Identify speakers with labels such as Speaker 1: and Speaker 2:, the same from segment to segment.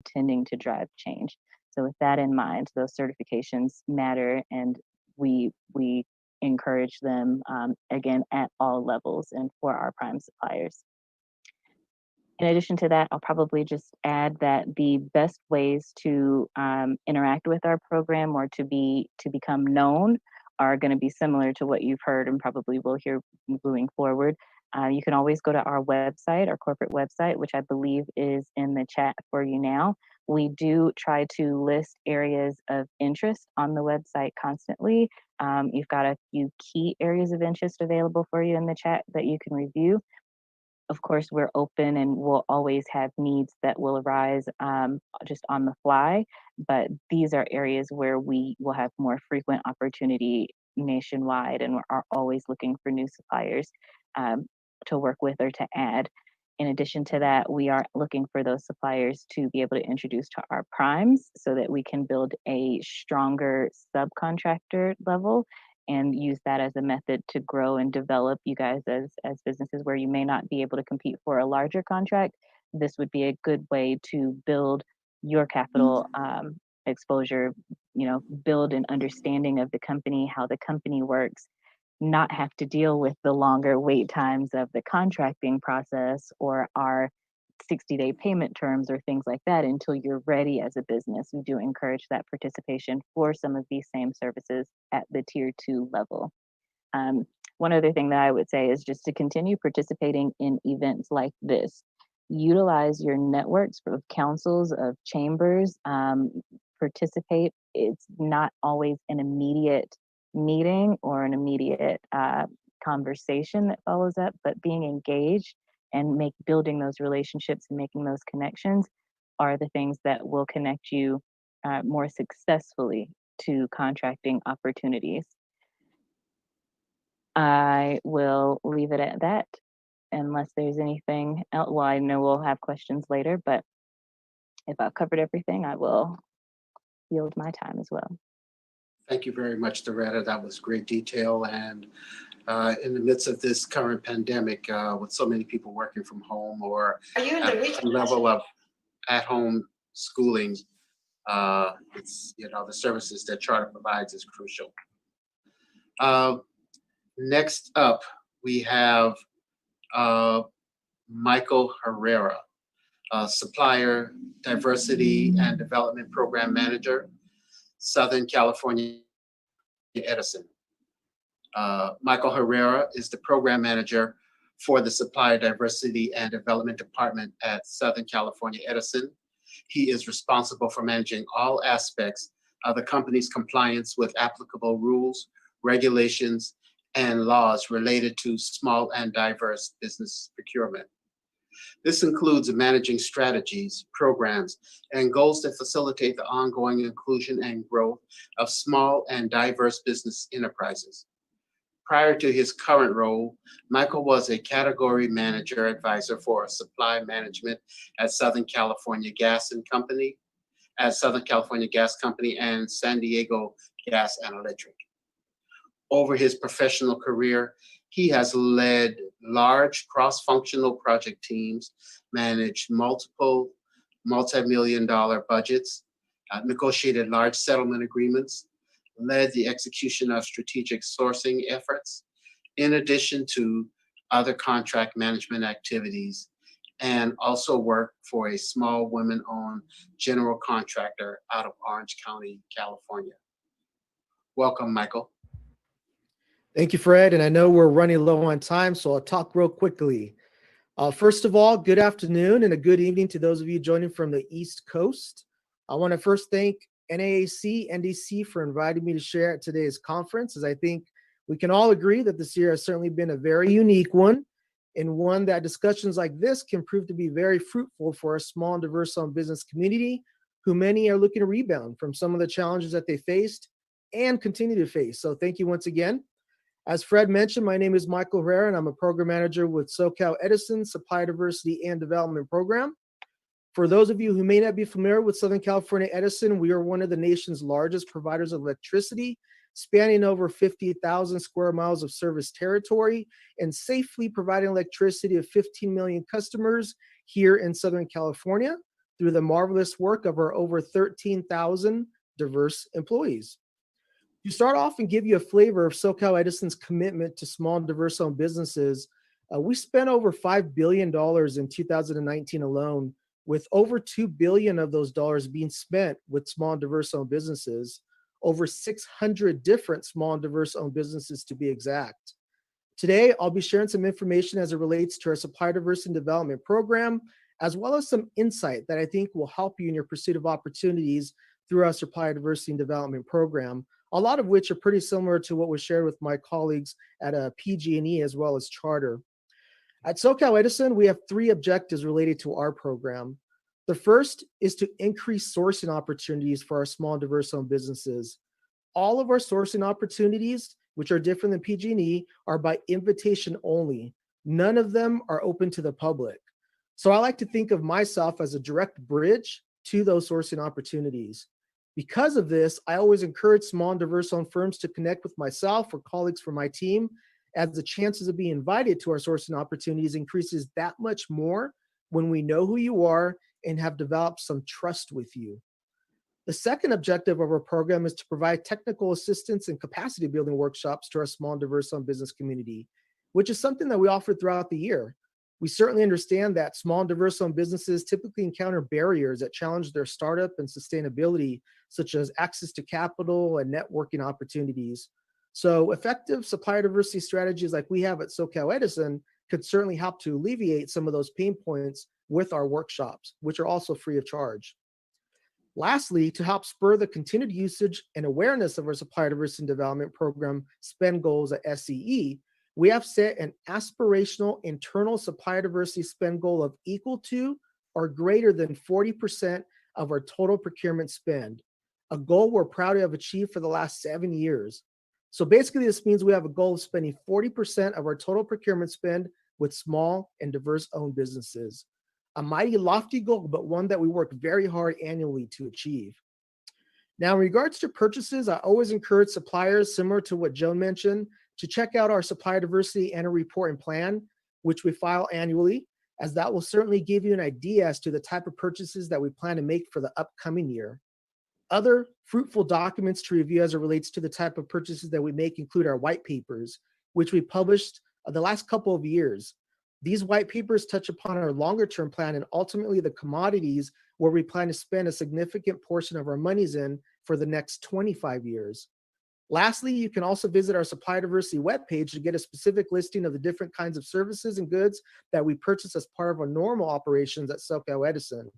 Speaker 1: tending to drive change. So with that in mind, those certifications matter, and we encourage them, again, at all levels and for our prime suppliers. In addition to that, I'll probably just add that the best ways to interact with our program or to become known are going to be similar to what you've heard and probably will hear moving forward. You can always go to our website, our corporate website, which I believe is in the chat for you now. We do try to list areas of interest on the website constantly. You've got a few key areas of interest available for you in the chat that you can review. Of course, we're open and we'll always have needs that will arise just on the fly, but these are areas where we will have more frequent opportunity nationwide, and are always looking for new suppliers to work with or to add. In addition to that, we are looking for those suppliers to be able to introduce to our primes so that we can build a stronger subcontractor level and use that as a method to grow and develop you guys as businesses where you may not be able to compete for a larger contract. This would be a good way to build your capital exposure, build an understanding of the company, how the company works, not have to deal with the longer wait times of the contracting process or our 60-day payment terms or things like that until you're ready as a business. We do encourage that participation for some of these same services at the tier 2 level. One other thing that I would say is just to continue participating in events like this. Utilize your networks of councils, of chambers, participate. It's not always an immediate meeting or an immediate conversation that follows up, but being engaged and building those relationships and making those connections are the things that will connect you more successfully to contracting opportunities. I will leave it at that unless there's anything else. Well, I know we'll have questions later, but if I've covered everything, I will yield my time as well.
Speaker 2: Thank you very much, Doretta. That was great detail. And in the midst of this current pandemic, with so many people working from home or at some level of at-home schooling, it's, the services that Charter provides is crucial. Next up, we have Michael Herrera, Supplier Diversity and Development Program Manager, Southern California Edison. Michael Herrera is the program manager for the Supplier Diversity and Development Department at Southern California Edison. He is responsible for managing all aspects of the company's compliance with applicable rules, regulations, and laws related to small and diverse business procurement. This includes managing strategies, programs, and goals that facilitate the ongoing inclusion and growth of small and diverse business enterprises. Prior to his current role, Michael was a category manager advisor for supply management at Southern California Gas and Company, and San Diego Gas and Electric. Over his professional career, he has led large cross-functional project teams, managed multiple multi-million-dollar budgets, negotiated large settlement agreements, led the execution of strategic sourcing efforts, in addition to other contract management activities, and also worked for a small women-owned general contractor out of Orange County, California. Welcome, Michael.
Speaker 3: Thank you, Fred. And I know we're running low on time, so I'll talk real quickly. First of all, good afternoon and a good evening to those of you joining from the East Coast. I want to first thank NAAC NDC for inviting me to share at today's conference, as I think we can all agree that this year has certainly been a very unique one, and one that discussions like this can prove to be very fruitful for a small and diverse-owned business community, who many are looking to rebound from some of the challenges that they faced and continue to face. So thank you once again. As Fred mentioned, my name is Michael Herrera, and I'm a program manager with SoCal Edison Supply Diversity and Development Program. For those of you who may not be familiar with Southern California Edison, we are one of the nation's largest providers of electricity, spanning over 50,000 square miles of service territory and safely providing electricity to 15 million customers here in Southern California. through the marvelous work of our over 13,000 diverse employees. To start off and give you a flavor of SoCal Edison's commitment to small and diverse owned businesses, we spent over $5 billion in 2019 alone, with over $2 billion of those dollars being spent with small and diverse owned businesses, over 600 different small and diverse owned businesses to be exact. Today, I'll be sharing some information as it relates to our Supplier Diversity and Development Program, as well as some insight that I think will help you in your pursuit of opportunities through our Supplier Diversity and Development Program, a lot of which are pretty similar to what was shared with my colleagues at PG&E as well as Charter. At SoCal Edison, we have 3 objectives related to our program. The first is to increase sourcing opportunities for our small and diverse owned businesses. All of our sourcing opportunities, which are different than PG&E, are by invitation only. None of them are open to the public. So I like to think of myself as a direct bridge to those sourcing opportunities. Because of this, I always encourage small and diverse owned firms to connect with myself or colleagues from my team, as the chances of being invited to our sourcing opportunities increases that much more when we know who you are and have developed some trust with you. The second objective of our program is to provide technical assistance and capacity building workshops to our small and diverse owned business community, which is something that we offer throughout the year. We certainly understand that small and diverse owned businesses typically encounter barriers that challenge their startup and sustainability, such as access to capital and networking opportunities. So effective supplier diversity strategies like we have at SoCal Edison could certainly help to alleviate some of those pain points with our workshops, which are also free of charge. Lastly, to help spur the continued usage and awareness of our Supplier Diversity and Development Program spend goals at SCE, we have set an aspirational internal supplier diversity spend goal of equal to or greater than 40% of our total procurement spend, a goal we're proud to have achieved for the last 7 years. So basically, this means we have a goal of spending 40% of our total procurement spend with small and diverse owned businesses. A mighty lofty goal, but one that we work very hard annually to achieve. Now, in regards to purchases, I always encourage suppliers, similar to what Joan mentioned, to check out our Supplier Diversity Annual Report and Plan, which we file annually, as that will certainly give you an idea as to the type of purchases that we plan to make for the upcoming year. Other fruitful documents to review as it relates to the type of purchases that we make include our white papers, which we published the last couple of years. These white papers touch upon our longer term plan and ultimately the commodities where we plan to spend a significant portion of our monies in for the next 25 years. Lastly, you can also visit our Supplier Diversity webpage to get a specific listing of the different kinds of services and goods that we purchase as part of our normal operations at SoCal Edison.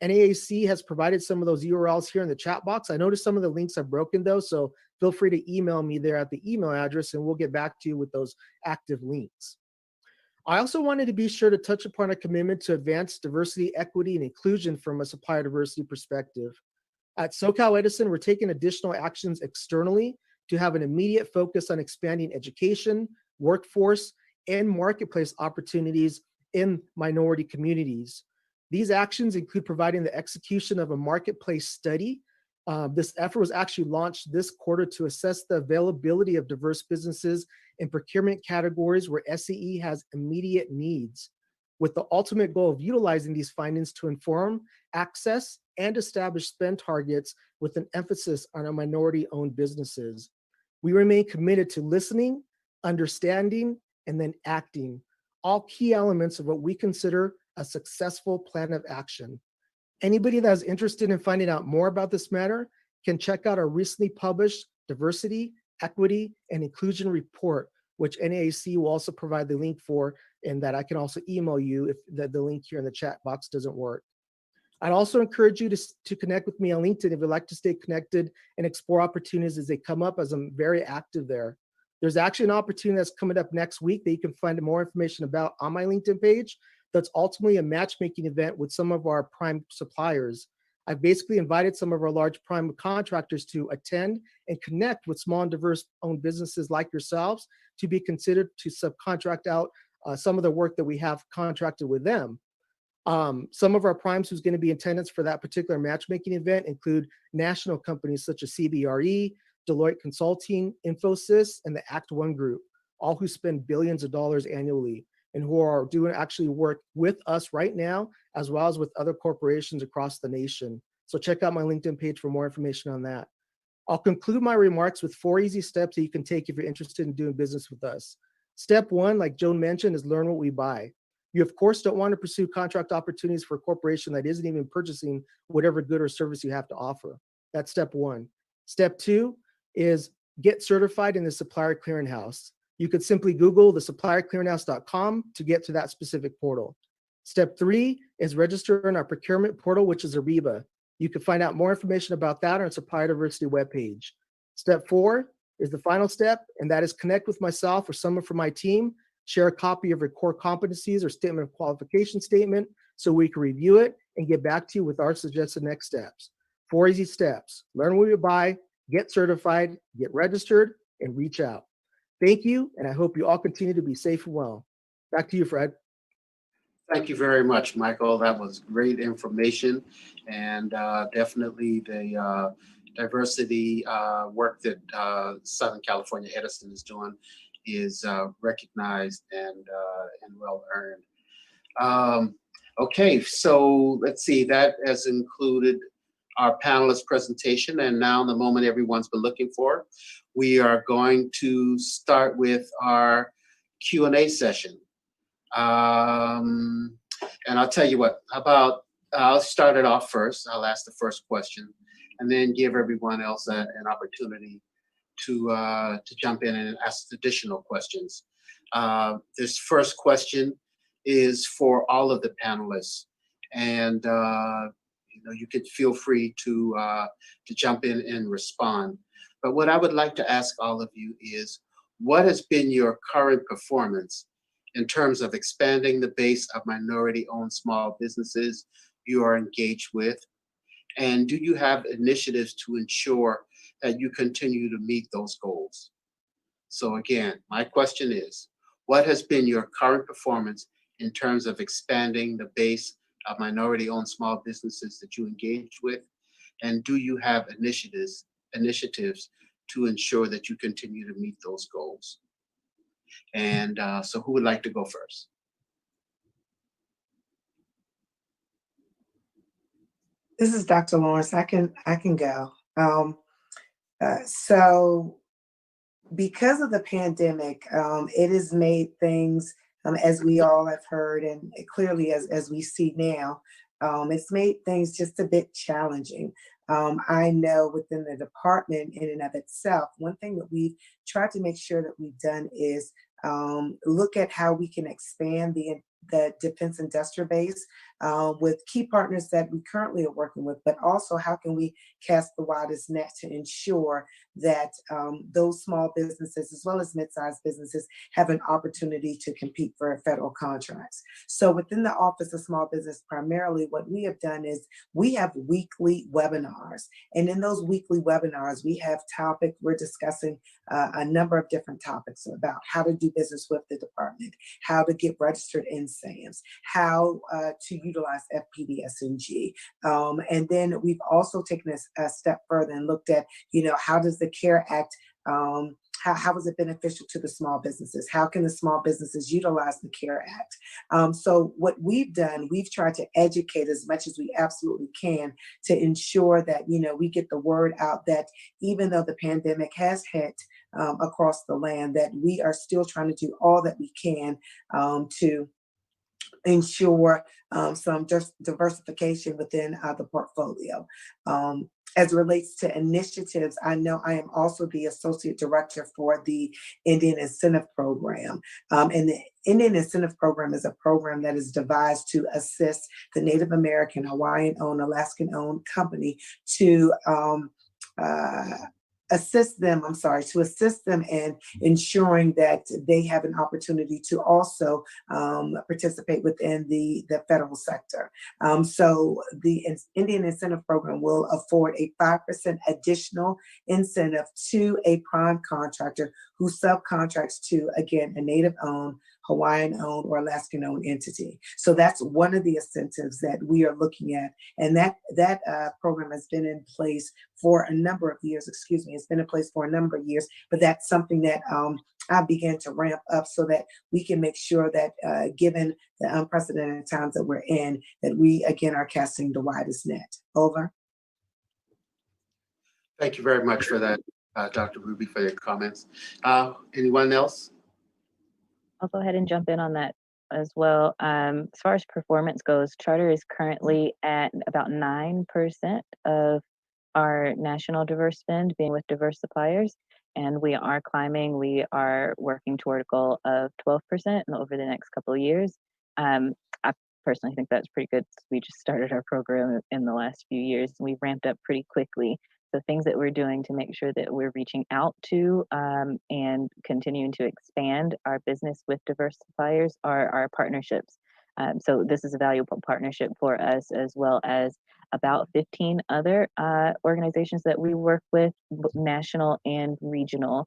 Speaker 3: NAAC has provided some of those URLs here in the chat box. I noticed some of the links are broken though, so feel free to email me there at the email address and we'll get back to you with those active links. I also wanted to be sure to touch upon a commitment to advance diversity, equity, and inclusion from a supplier diversity perspective. At SoCal Edison, we're taking additional actions externally to have an immediate focus on expanding education, workforce, and marketplace opportunities in minority communities. These actions include providing the execution of a marketplace study. This effort was actually launched this quarter to assess the availability of diverse businesses in procurement categories where SCE has immediate needs, with the ultimate goal of utilizing these findings to inform, access, and establish spend targets with an emphasis on our minority-owned businesses. We remain committed to listening, understanding, and then acting, all key elements of what we consider a successful plan of action. Anybody that is interested in finding out more about this matter can check out our recently published Diversity, Equity, and Inclusion Report, which NAAC will also provide the link for, and that I can also email you if the link here in the chat box doesn't work. I'd also encourage you to connect with me on LinkedIn if you'd like to stay connected and explore opportunities as they come up, as I'm very active there. There's actually an opportunity that's coming up next week that you can find more information about on my LinkedIn page. That's ultimately a matchmaking event with some of our prime suppliers. I've basically invited some of our large prime contractors to attend and connect with small and diverse owned businesses like yourselves to be considered to subcontract out some of the work that we have contracted with them. Some of our primes who's going to be in attendance for that particular matchmaking event include national companies such as CBRE, Deloitte Consulting, Infosys, and the Act One Group, all who spend billions of dollars annually. and who are doing actually work with us right now, as well as with other corporations across the nation. So check out my LinkedIn page for more information on that. I'll conclude my remarks with 4 easy steps that you can take if you're interested in doing business with us. Step 1, like Joan mentioned, is learn what we buy. You, of course, don't want to pursue contract opportunities for a corporation that isn't even purchasing whatever good or service you have to offer. That's step 1. Step 2 is get certified in the Supplier Clearinghouse. You could simply Google the supplierclearinghouse.com to get to that specific portal. Step 3 is register in our procurement portal, which is Ariba. You can find out more information about that on our Supplier Diversity webpage. Step 4 is the final step, and that is connect with myself or someone from my team, share a copy of your core competencies or statement of qualification statement so we can review it and get back to you with our suggested next steps. 4 easy steps: learn what you buy, get certified, get registered, and reach out. Thank you, and I hope you all continue to be safe and well. Back to you, Fred.
Speaker 2: Thank you very much, Michael. That was great information, and definitely the diversity work that Southern California Edison is doing is recognized and well earned. Okay, so let's see, that has included our panelist presentation, and now the moment everyone's been looking for. We are going to start with our Q&A session. And I'll tell you what, how about I'll start it off first. I'll ask the first question and then give everyone else an opportunity to jump in and ask additional questions. This first question is for all of the panelists, and you could feel free to jump in and respond. But what I would like to ask all of you is, what has been your current performance in terms of expanding the base of minority-owned small businesses you are engaged with? And do you have initiatives to ensure that you continue to meet those goals? So again, my question is, what has been your current performance in terms of expanding the base of minority-owned small businesses that you engage with? And do you have initiatives to ensure that you continue to meet those goals? And so who would like to go first?
Speaker 4: This is Dr. Lawrence. I can go. So because of the pandemic, it has made things, as we all have heard, and clearly as we see now, it's made things just a bit challenging. I know within the department in and of itself, one thing that we've tried to make sure that we've done is look at how we can expand the defense industrial base with key partners that we currently are working with, but also how can we cast the widest net to ensure that those small businesses as well as mid-sized businesses have an opportunity to compete for federal contracts. So within the Office of Small Business, primarily what we have done is we have weekly webinars. And in those weekly webinars, we have topics, we're discussing a number of different topics about how to do business with the department, how to get registered in SAMs, how to utilize FPDS&G. And then we've also taken a step further and looked at, how does the CARE Act, how is it beneficial to the small businesses? How can the small businesses utilize the CARE Act? So what we've done, we've tried to educate as much as we absolutely can to ensure that, we get the word out that even though the pandemic has hit across the land, that we are still trying to do all that we can to ensure some diversification within the portfolio. As it relates to initiatives, I know I am also the Associate Director for the Indian Incentive Program. And the Indian Incentive Program is a program that is devised to assist the Native American, Hawaiian-owned, Alaskan-owned company to assist them in ensuring that they have an opportunity to also participate within the federal sector. So the Indian Incentive Program will afford a 5% additional incentive to a prime contractor who subcontracts to, again, a Native-owned, Hawaiian-owned, or Alaskan-owned entity. So that's one of the incentives that we are looking at. And that program has been in place for a number of years, It's been in place for a number of years, but that's something that begin to ramp up so that we can make sure that given the unprecedented times that we're in, that we again are casting the widest net. Over.
Speaker 2: Thank you very much for that, Dr. Ruby, for your comments. Anyone else?
Speaker 1: I'll go ahead and jump in on that as well. As far as performance goes, Charter is currently at about 9% of our national diverse spend being with diverse suppliers, and we are climbing. We are working toward a goal of 12% over the next couple of years. I personally think that's pretty good. We just started our program in the last few years, and we've ramped up pretty quickly. So things that we're doing to make sure that we're reaching out to and continuing to expand our business with diverse suppliers are our partnerships. So this is a valuable partnership for us, as well as about 15 other organizations that we work with, national and regional.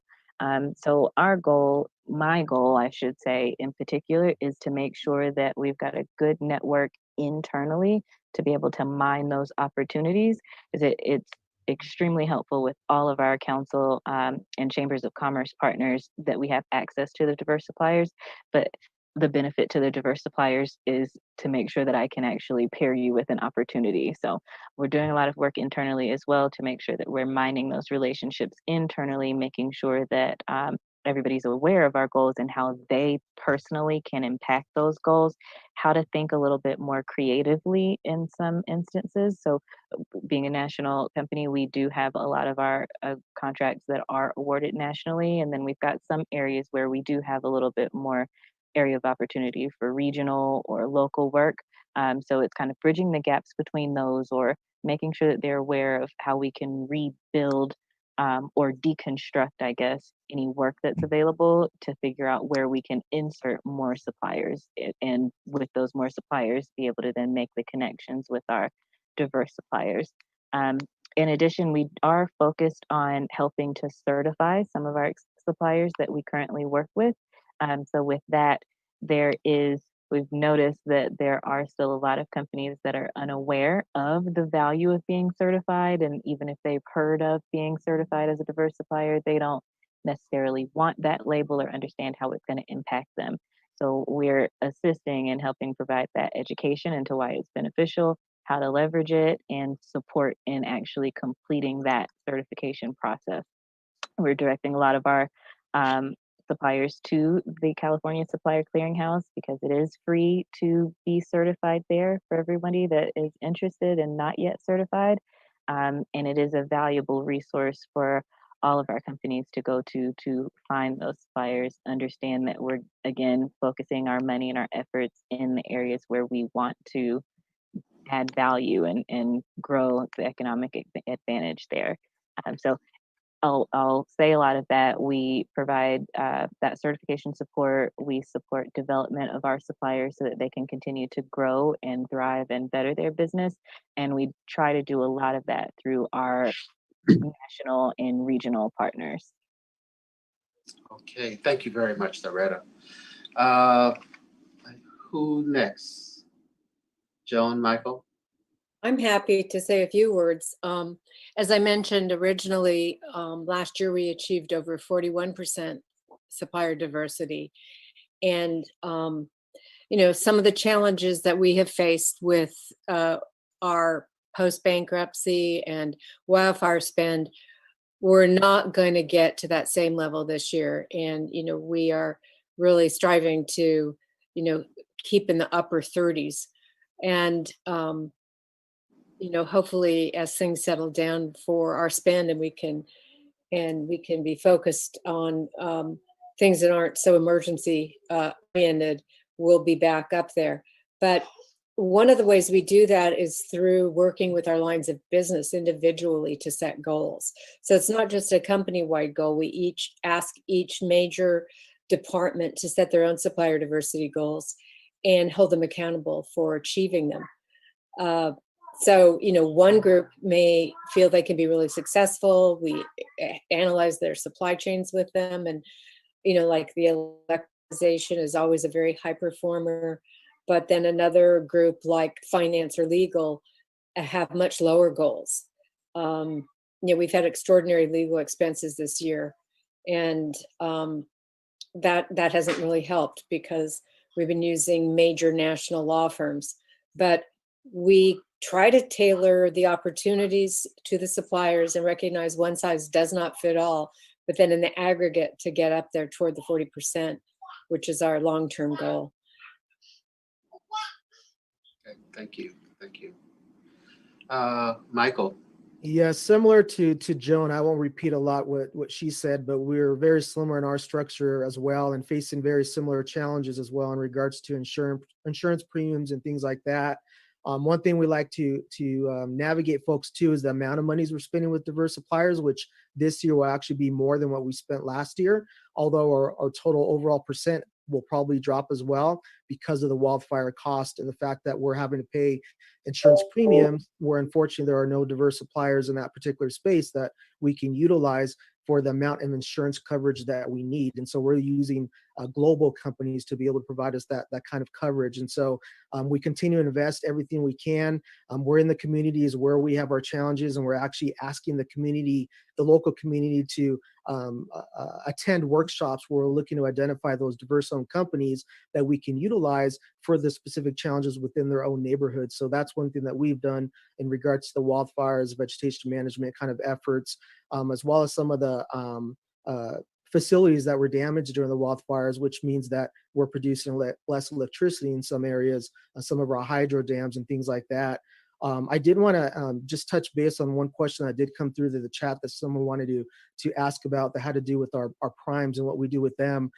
Speaker 1: So our goal, my goal, I should say, in particular, is to make sure that we've got a good network internally to be able to mine those opportunities. It's extremely helpful with all of our council and chambers of commerce partners that we have access to the diverse suppliers, but the benefit to the diverse suppliers is to make sure that I can actually pair you with an opportunity. So we're doing a lot of work internally as well to make sure that we're mining those relationships internally, making sure that everybody's aware of our goals and how they personally can impact those goals, how to think a little bit more creatively in some instances. So being a national company, we do have a lot of our contracts that are awarded nationally. And then we've got some areas where we do have a little bit more area of opportunity for regional or local work. So it's kind of bridging the gaps between those, or making sure that they're aware of how we can rebuild or deconstruct, I guess, any work that's available to figure out where we can insert more suppliers, and with those more suppliers, be able to then make the connections with our diverse suppliers. In addition, we are focused on helping to certify some of our suppliers that we currently work with. So with that, we've noticed that there are still a lot of companies that are unaware of the value of being certified. And even if they've heard of being certified as a diverse supplier, they don't necessarily want that label or understand how it's going to impact them. So we're assisting and helping provide that education into why it's beneficial, how to leverage it, and support in actually completing that certification process. We're directing a lot of our suppliers to the California Supplier Clearinghouse because it is free to be certified there for everybody that is interested and not yet certified. And it is a valuable resource for all of our companies to go to find those suppliers, understand that we're, again, focusing our money and our efforts in the areas where we want to add value and grow the economic advantage there. So I'll say a lot of that. We provide that certification support. We support development of our suppliers so that they can continue to grow and thrive and better their business. And we try to do a lot of that through our national and regional partners.
Speaker 2: Okay, thank you very much, Loretta. Who next? Joan, Michael?
Speaker 5: I'm happy to say a few words. As I mentioned originally, last year we achieved over 41% supplier diversity. And, some of the challenges that we have faced with our post-bankruptcy and wildfire spend, we're not going to get to that same level this year. And, we are really striving to, keep in the upper 30s. And, hopefully as things settle down for our spend and we can be focused on things that aren't so emergency oriented, we'll be back up there. But one of the ways we do that is through working with our lines of business individually to set goals. So it's not just a company-wide goal. We each ask each major department to set their own supplier diversity goals and hold them accountable for achieving them. So, one group may feel they can be really successful. We analyze their supply chains with them. And, like the electricization is always a very high performer. But then another group like finance or legal have much lower goals. We've had extraordinary legal expenses this year. And that hasn't really helped because we've been using major national law firms. But we try to tailor the opportunities to the suppliers and recognize one size does not fit all, but then in the aggregate to get up there toward the 40%, which is our long-term goal.
Speaker 2: Okay, thank you. Thank you. Michael.
Speaker 3: Yeah, similar to Joan, I won't repeat a lot what she said, but we're very similar in our structure as well and facing very similar challenges as well in regards to insurance premiums and things like that. One thing we like to navigate folks to is the amount of monies we're spending with diverse suppliers, which this year will actually be more than what we spent last year, although our total overall percent will probably drop as well because of the wildfire cost and the fact that we're having to pay insurance premiums where unfortunately there are no diverse suppliers in that particular space that we can utilize for the amount of insurance coverage that we need. And so we're using global companies to be able to provide us that kind of coverage. And so we continue to invest everything we can. We're in the communities where we have our challenges, and we're actually asking the community, the local community, to attend workshops where we're looking to identify those diverse owned companies that we can utilize for the specific challenges within their own neighborhood. So that's one thing that we've done in regards to the wildfires, vegetation management kind of efforts, as well as some of the facilities that were damaged during the wildfires, which means that we're producing less electricity in some areas, some of our hydro dams and things like that. I did want to just touch base on one question that did come through to the chat that someone wanted to ask about that had to do with our primes and what we do with them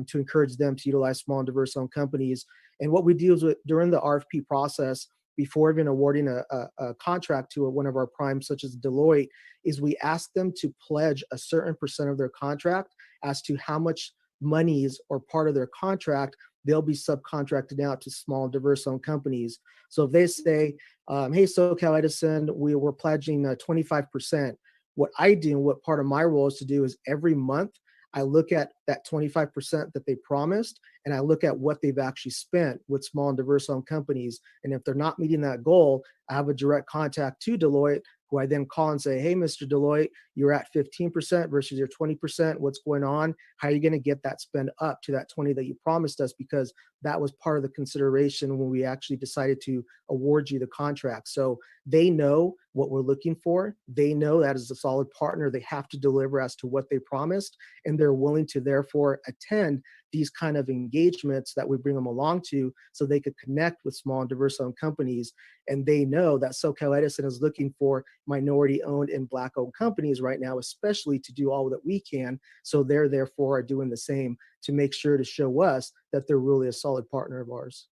Speaker 3: to encourage them to utilize small and diverse owned companies. And what we do is during the RFP process, before even awarding a contract to one of our primes, such as Deloitte, is we ask them to pledge a certain percent of their contract as to how much monies or part of their contract they'll be subcontracted out to small and diverse owned companies. So if they say, hey, SoCal Edison, we're pledging 25%. What I do, what part of my role is to do is every month, I look at that 25% that they promised, and I look at what they've actually spent with small and diverse owned companies. And if they're not meeting that goal, I have a direct contact to Deloitte, who I then call and say, hey, Mr. Deloitte, you're at 15% versus your 20%. What's going on? How are you going to get that spend up to that 20 that you promised us? Because that was part of the consideration when we actually decided to award you the contract. So they know what we're looking for. They know that as a solid partner, they have to deliver as to what they promised, and they're willing to therefore attend these kind of engagements that we bring them along to so they could connect with small and diverse owned companies. And they know that SoCal Edison is looking for minority owned and Black owned companies right now, especially to do all that we can. So they're therefore are doing the same to make sure to show us that they're really a solid partner of ours.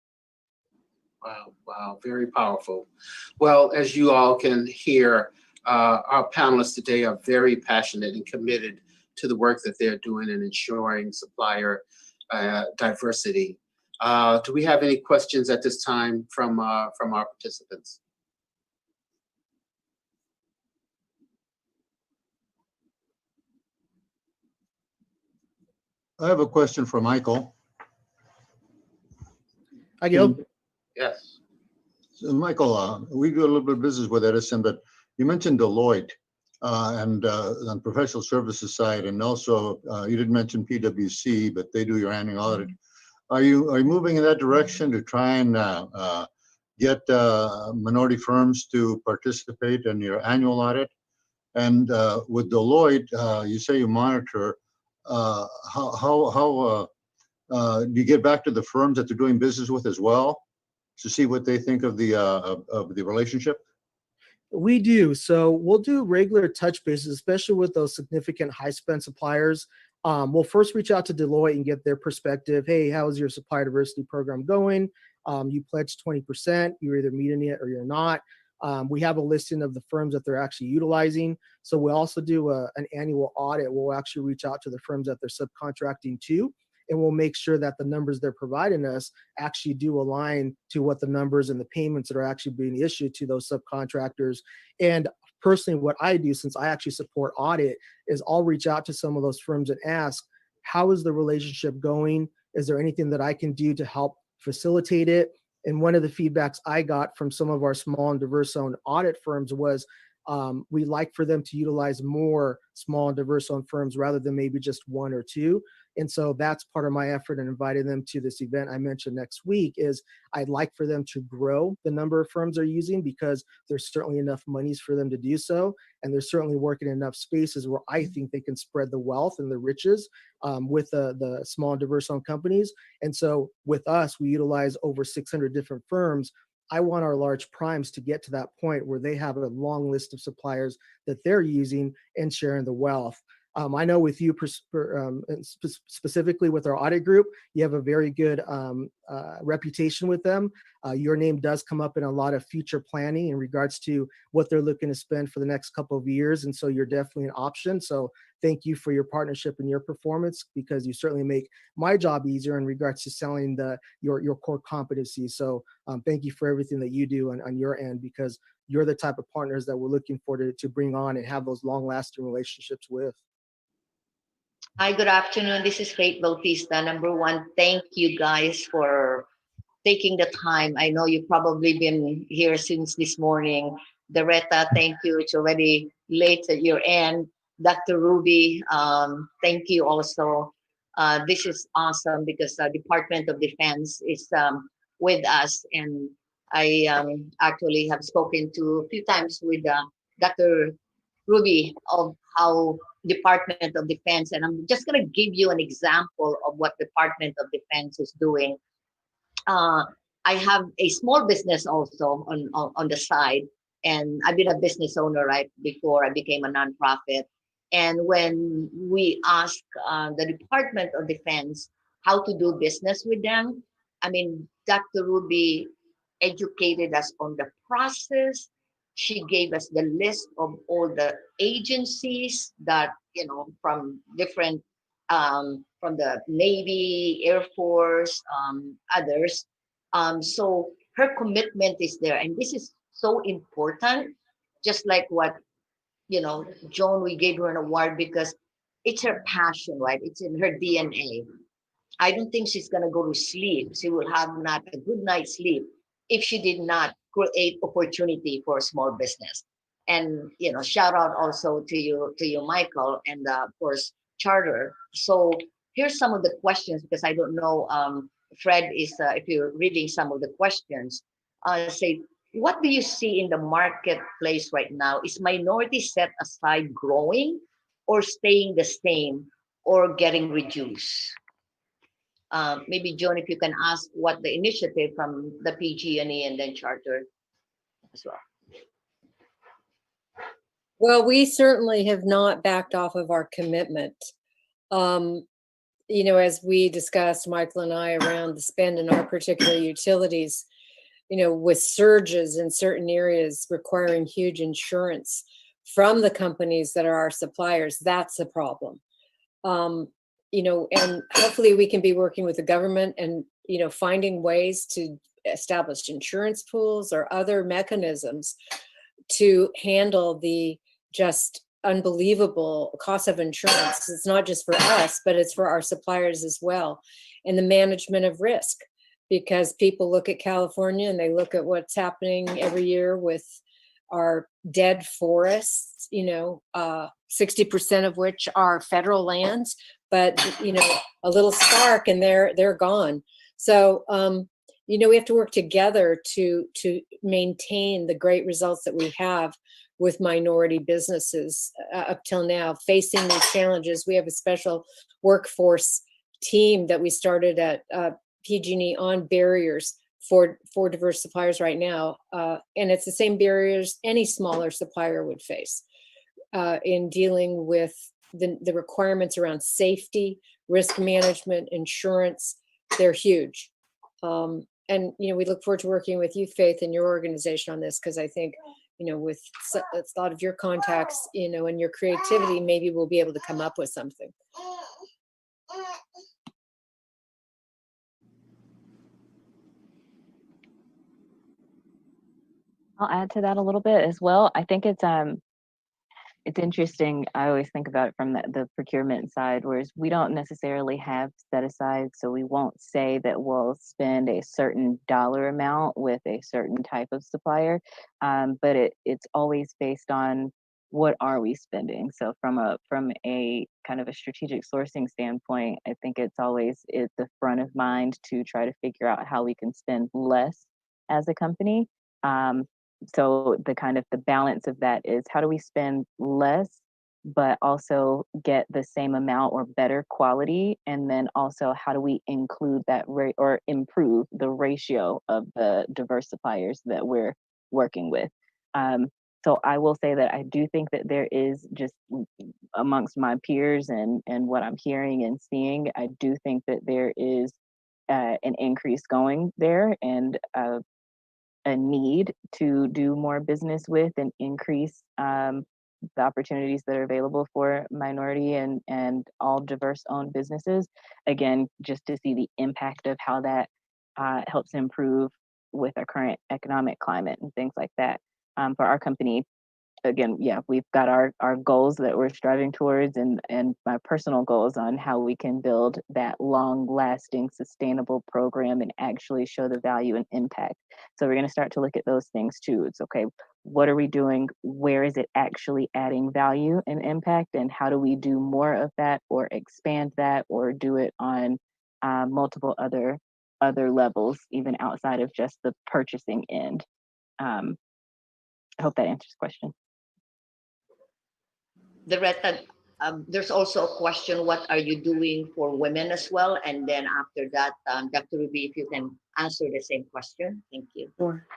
Speaker 2: Wow, wow, very powerful. Well, as you all can hear, our panelists today are very passionate and committed to the work that they're doing in ensuring supplier diversity. Do we have any questions at this time from our participants?
Speaker 6: I have a question for Michael.
Speaker 3: Hi, Gil.
Speaker 2: Yes.
Speaker 6: So Michael, we do a little bit of business with Edison, but you mentioned Deloitte and on professional services side, and also you didn't mention PwC, but they do your annual audit. Are you moving in that direction to try and get minority firms to participate in your annual audit? And with Deloitte, you say you monitor. How do you get back to the firms that they're doing business with as well to see what they think of the relationship?
Speaker 3: We do. So we'll do regular touch bases, especially with those significant high spend suppliers. We'll first reach out to Deloitte and get their perspective. Hey, how is your supplier diversity program going? You pledged 20%. You're either meeting it or you're not. We have a listing of the firms that they're actually utilizing. So we also do an annual audit. We'll actually reach out to the firms that they're subcontracting to, and we'll make sure that the numbers they're providing us actually do align to what the numbers and the payments that are actually being issued to those subcontractors. And personally, what I do, since I actually support audit, is I'll reach out to some of those firms and ask, how is the relationship going? Is there anything that I can do to help facilitate it? And one of the feedbacks I got from some of our small and diverse owned audit firms was we like for them to utilize more small and diverse owned firms rather than maybe just one or two. And so that's part of my effort in inviting them to this event I mentioned next week. Is I'd like for them to grow the number of firms they're using, because there's certainly enough monies for them to do so. And they're certainly working in enough spaces where I think they can spread the wealth and the riches with the small and diverse owned companies. And so with us, we utilize over 600 different firms. I want our large primes to get to that point where they have a long list of suppliers that they're using and sharing the wealth. I know with you specifically with our audit group, you have a very good reputation with them. Your name does come up in a lot of future planning in regards to what they're looking to spend for the next couple of years. And so you're definitely an option. So thank you for your partnership and your performance, because you certainly make my job easier in regards to selling your core competencies. So thank you for everything that you do on your end, because you're the type of partners that we're looking for to bring on and have those long lasting relationships with.
Speaker 7: Hi, good afternoon. This is Faith Bautista. Number one, thank you guys for taking the time. I know you've probably been here since this morning. Doretta, thank you. It's already late at your end. Dr. Ruby, thank you also. This is awesome because the Department of Defense is with us, and I actually have spoken to a few times with Dr. Ruby of how Department of Defense, and I'm just going to give you an example of what Department of Defense is doing. I have a small business also on the side, and I've been a business owner right before I became a nonprofit. And when we ask the Department of Defense how to do business with them, I mean, Dr. Ruby educated us on the process. She gave us the list of all the agencies that, you know, from different, from the Navy, Air Force, others. So her commitment is there. And this is so important, just like what, you know, Joan, we gave her an award because it's her passion, right? It's in her DNA. I don't think she's going to go to sleep. She will have not a good night's sleep if she did not create opportunity for small business. And, you know, shout out also to you, Michael, and of course, Charter. So here's some of the questions, because I don't know, Fred is, if you're reading some of the questions, say, what do you see in the marketplace right now? Is minority set aside growing or staying the same or getting reduced? Maybe Joan, if you can ask what the initiative from the PG&E and then Charter as well.
Speaker 5: Well, we certainly have not backed off of our commitment. You know, as we discussed, Michael and I, around the spend in our particular utilities, you know, with surges in certain areas requiring huge insurance from the companies that are our suppliers, that's a problem. You know, and hopefully we can be working with the government and, you know, finding ways to establish insurance pools or other mechanisms to handle the just unbelievable cost of insurance. It's not just for us, but it's for our suppliers as well. And the management of risk, because people look at California and they look at what's happening every year with our dead forests, you know, 60% of which are federal lands, but, you know, a little spark and they're gone. So, you know, we have to work together to maintain the great results that we have with minority businesses up till now, facing these challenges. We have a special workforce team that we started at PG&E on barriers for diverse suppliers right now. And it's the same barriers any smaller supplier would face in dealing with the requirements around safety, risk management, insurance. They're huge. And, you know, we look forward to working with you, Faith, and your organization on this, because I think, you know, with a lot of your contacts, you know, and your creativity, maybe we'll be able to come up with something.
Speaker 1: I'll add to that a little bit as well. I think it's interesting. I always think about it from the procurement side, whereas we don't necessarily have set aside, so we won't say that we'll spend a certain dollar amount with a certain type of supplier, but it's always based on what are we spending? So from a kind of a strategic sourcing standpoint, I think it's always at the front of mind to try to figure out how we can spend less as a company. So the balance of that is, how do we spend less but also get the same amount or better quality? And then also, how do we include that or improve the ratio of the diversifiers that we're working with? So I will say that I do think that there is, just amongst my peers and what I'm hearing and seeing, I do think that there is an increase going there, and a need to do more business with and increase the opportunities that are available for minority and all diverse owned businesses. Again, just to see the impact of how that helps improve with our current economic climate and things like that. For our company, again, yeah, we've got our goals that we're striving towards, and my personal goals on how we can build that long lasting sustainable program and actually show the value and impact. So we're going to start to look at those things too. It's okay, what are we doing? Where is it actually adding value and impact? And how do we do more of that, or expand that, or do it on multiple other levels, even outside of just the purchasing end? I hope that answers the question.
Speaker 7: There's also a question, what are you doing for women as well? And then after that, Dr. Ruby, if you can answer the same question. Thank you.
Speaker 4: Sure.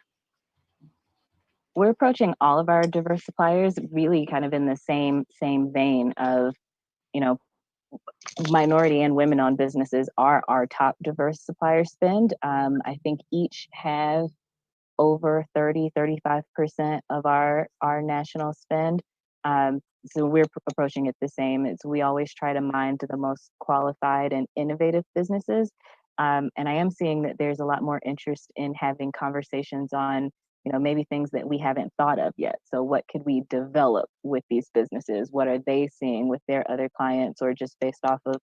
Speaker 1: We're approaching all of our diversifiers really kind of in the same vein of, minority and women-owned businesses are our top diversifier spend. I think each have over 35% of our national spend. So we're approaching it the same. We always try to mine to the most qualified and innovative businesses. And I am seeing that there's a lot more interest in having conversations on, maybe things that we haven't thought of yet. So what could we develop with these businesses? What are they seeing with their other clients, or just based off of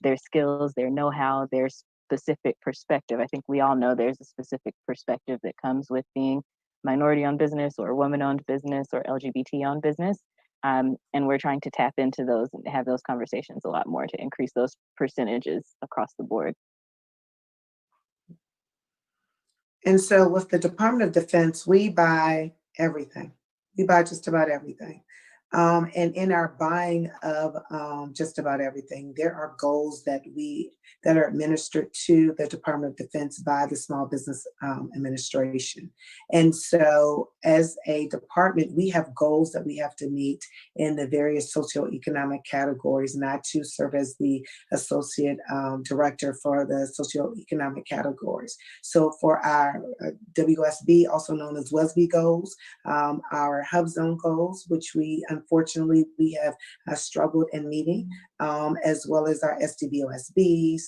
Speaker 1: their skills, their know-how, their specific perspective? I think we all know there's a specific perspective that comes with being minority-owned business or woman-owned business or LGBT-owned business. And we're trying to tap into those and have those conversations a lot more to increase those percentages across the board.
Speaker 4: And so with the Department of Defense, we buy everything. We buy just about everything. And in our buying of just about everything, there are goals that are administered to the Department of Defense by the Small Business Administration. And so as a department, we have goals that we have to meet in the various socioeconomic categories, and I too serve as the Associate Director for the socioeconomic categories. So for our WSB, also known as WSB goals, our hub zone goals, which unfortunately we have struggled in meeting, as well as our SDBOSBs,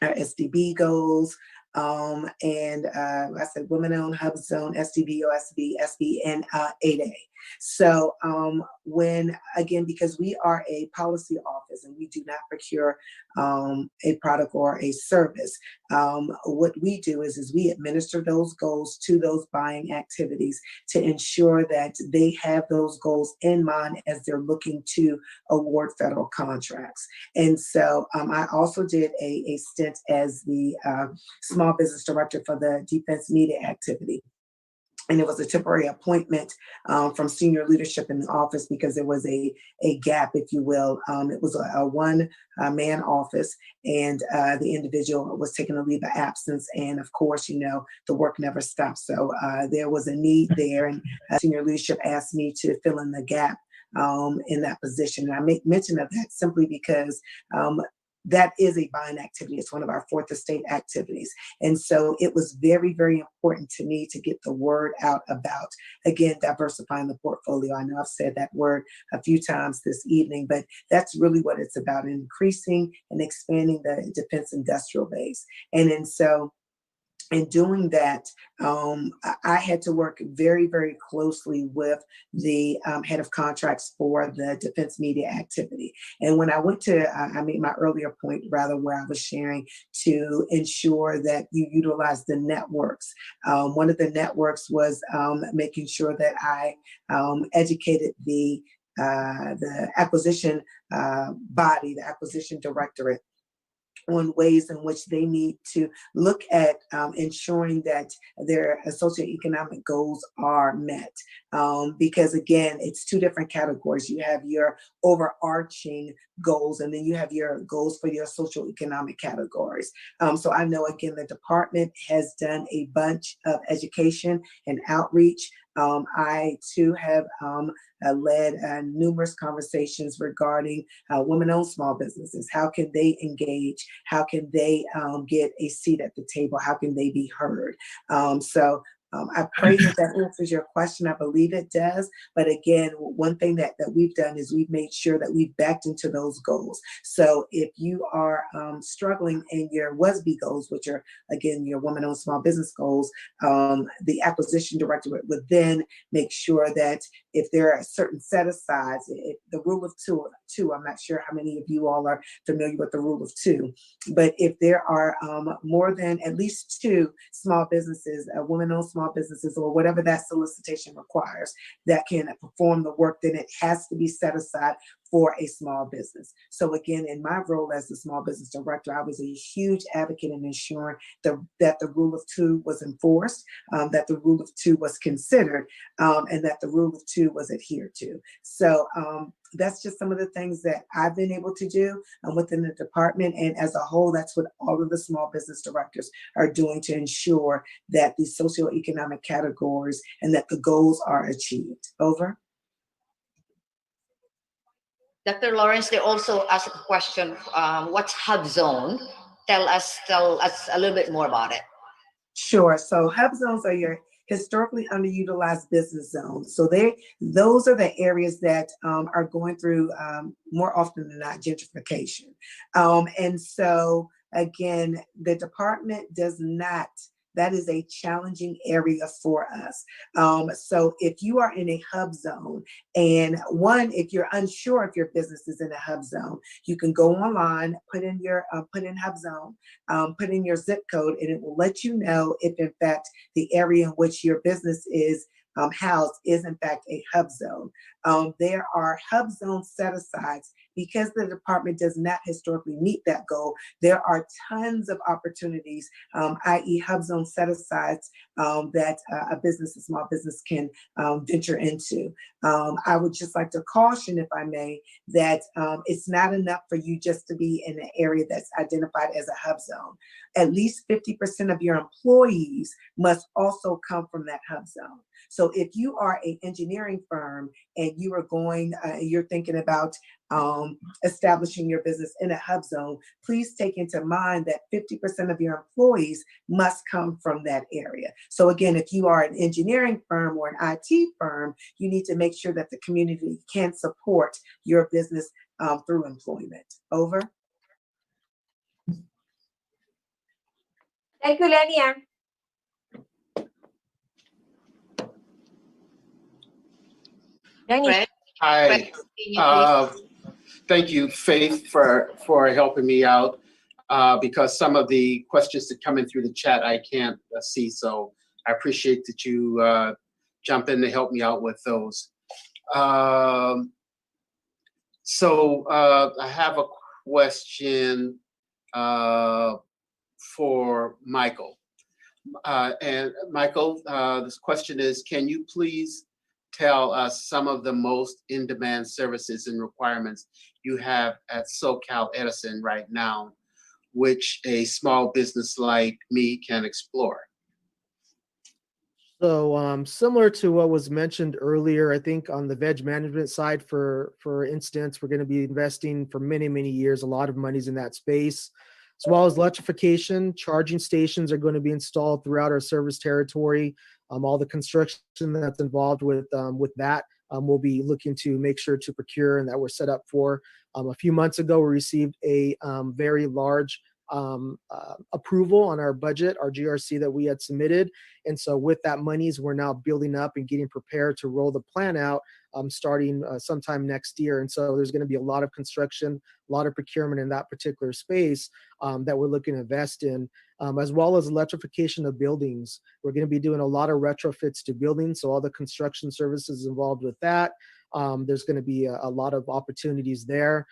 Speaker 4: our SDB goals, and I said women-owned hub zone, SDBOSB, SB, and 8A. So because we are a policy office and we do not procure a product or a service, what we do is we administer those goals to those buying activities to ensure that they have those goals in mind as they're looking to award federal contracts. And so I also did a stint as the Small Business Director for the Defense Media Activity. And it was a temporary appointment from senior leadership in the office because there was a gap, if you will. It was a one-man office, and the individual was taking a leave of absence. And of course, the work never stops. So there was a need there, and senior leadership asked me to fill in the gap in that position. And I make mention of that simply because that is a buying activity. It's one of our fourth estate activities. And so it was very, very important to me to get the word out about, again, diversifying the portfolio. I know I've said that word a few times this evening, but that's really what it's about, increasing and expanding the defense industrial base. And so in doing that, I had to work very, very closely with the head of contracts for the defense media activity. And when I went to, I made my earlier point rather where I was sharing to ensure that you utilize the networks. One of the networks was making sure that I educated the acquisition body, the acquisition directorate, on ways in which they need to look at ensuring that their socioeconomic goals are met. Because again, it's two different categories. You have your overarching goals, and then you have your goals for your socioeconomic categories. So I know, again, the department has done a bunch of education and outreach. I too have led numerous conversations regarding women-owned small businesses. How can they engage? How can they get a seat at the table? How can they be heard? I pray that that answers your question. I believe it does. But again, one thing that we've done is we've made sure that we've backed into those goals. So if you are struggling in your WSB goals, which are, again, your woman-owned small business goals, the acquisition director would then make sure that if there are certain set-asides, the rule of two, I'm not sure how many of you all are familiar with the rule of two, but if there are more than at least two small businesses, women-owned small businesses, or whatever that solicitation requires, that can perform the work, then it has to be set aside for a small business. So again, in my role as the small business director, I was a huge advocate in ensuring that the rule of two was enforced, that the rule of two was considered, and that the rule of two was adhered to. So that's just some of the things that I've been able to do within the department. And as a whole, that's what all of the small business directors are doing to ensure that the socioeconomic categories and that the goals are achieved. Over.
Speaker 7: Dr. Lawrence, they also asked a question, what's hub zone? Tell us a little bit more about it.
Speaker 4: Sure. So hub zones are your historically underutilized business zones. So those are the areas that are going through more often than not gentrification. And so again, the department does not. That is a challenging area for us. So if you are in a hub zone, and if you're unsure if your business is in a hub zone, you can go online, put in hub zone, put in your zip code, and it will let you know if in fact the area in which your business is housed is in fact a hub zone. There are hub zone set-asides. Because the department does not historically meet that goal, there are tons of opportunities, i.e. hub zone set-asides that a small business can venture into. I would just like to caution, if I may, that it's not enough for you just to be in an area that's identified as a hub zone. At least 50% of your employees must also come from that hub zone. So if you are an engineering firm and you are you're thinking about establishing your business in a hub zone, please take into mind that 50% of your employees must come from that area. So again, if you are an engineering firm or an IT firm, you need to make sure that the community can support your business through employment. Over.
Speaker 8: Thank you, Lenia.
Speaker 7: Fred,
Speaker 2: Hi.
Speaker 7: continue, please.
Speaker 2: Thank you, Faith, for helping me out because some of the questions that come in through the chat I can't see. So I appreciate that you jump in to help me out with those. So I have a question for Michael. And Michael, this question is, can you please tell us some of the most in-demand services and requirements you have at SoCal Edison right now, which a small business like me can explore?
Speaker 3: So similar to what was mentioned earlier, I think on the veg management side, for instance, we're going to be investing for many, many years, a lot of money's in that space, as well as electrification. Charging stations are going to be installed throughout our service territory. All the construction that's involved with that, we'll be looking to make sure to procure and that we're set up for. A few months ago, we received a very large approval on our budget, our GRC that we had submitted. And so with that monies, we're now building up and getting prepared to roll the plan out starting sometime next year. And so there's going to be a lot of construction, a lot of procurement in that particular space that we're looking to invest in, as well as electrification of buildings. We're going to be doing a lot of retrofits to buildings, so all the construction services involved with that. There's going to be a lot of opportunities there,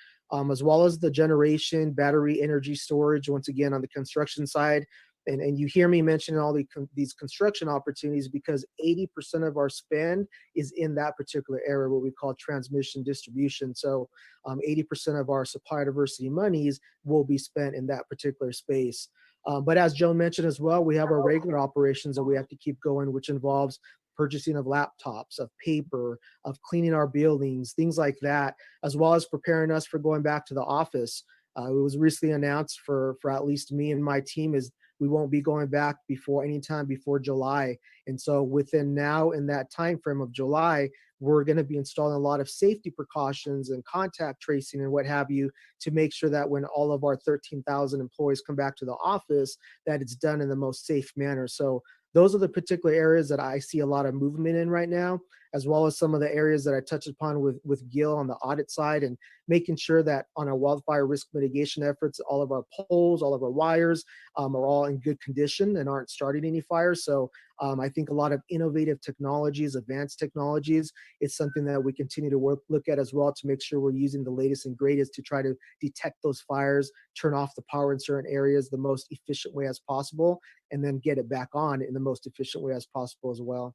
Speaker 3: as well as the generation, battery energy storage, once again, on the construction side. And you hear me mentioning all these construction opportunities because 80% of our spend is in that particular area, what we call transmission distribution. So 80% of our supply diversity monies will be spent in that particular space. But as Joan mentioned as well, we have our regular operations that we have to keep going, which involves purchasing of laptops, of paper, of cleaning our buildings, things like that, as well as preparing us for going back to the office. It was recently announced for at least me and my team is we won't be going back anytime before July. And so within now in that time frame of July, we're going to be installing a lot of safety precautions and contact tracing and what have you to make sure that when all of our 13,000 employees come back to the office, that it's done in the most safe manner. So those are the particular areas that I see a lot of movement in right now, as well as some of the areas that I touched upon with Gil on the audit side and making sure that on our wildfire risk mitigation efforts, all of our poles, all of our wires are all in good condition and aren't starting any fires. So I think a lot of innovative technologies, advanced technologies, it's something that we continue to look at as well to make sure we're using the latest and greatest to try to detect those fires, turn off the power in certain areas the most efficient way as possible, and then get it back on in the most efficient way as possible as well.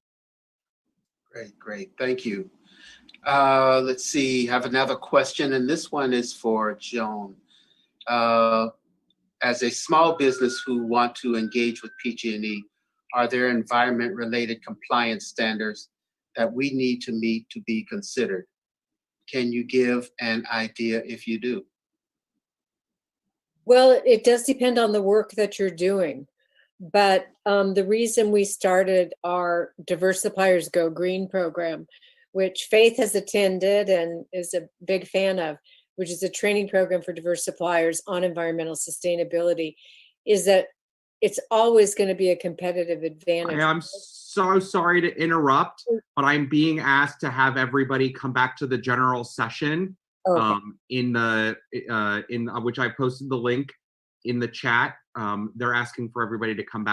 Speaker 2: Great. Thank you. Let's see, I have another question, and this one is for Joan. As a small business who want to engage with PG&E, are there environment-related compliance standards that we need to meet to be considered? Can you give an idea if you do?
Speaker 5: Well, it does depend on the work that you're doing. But the reason we started our Diverse Suppliers Go Green program, which Faith has attended and is a big fan of, which is a training program for diverse suppliers on environmental sustainability, is that it's always going to be a competitive advantage.
Speaker 8: I'm so sorry to interrupt, but I'm being asked to have everybody come back to the general session in which I posted the link in the chat. They're asking for everybody to come back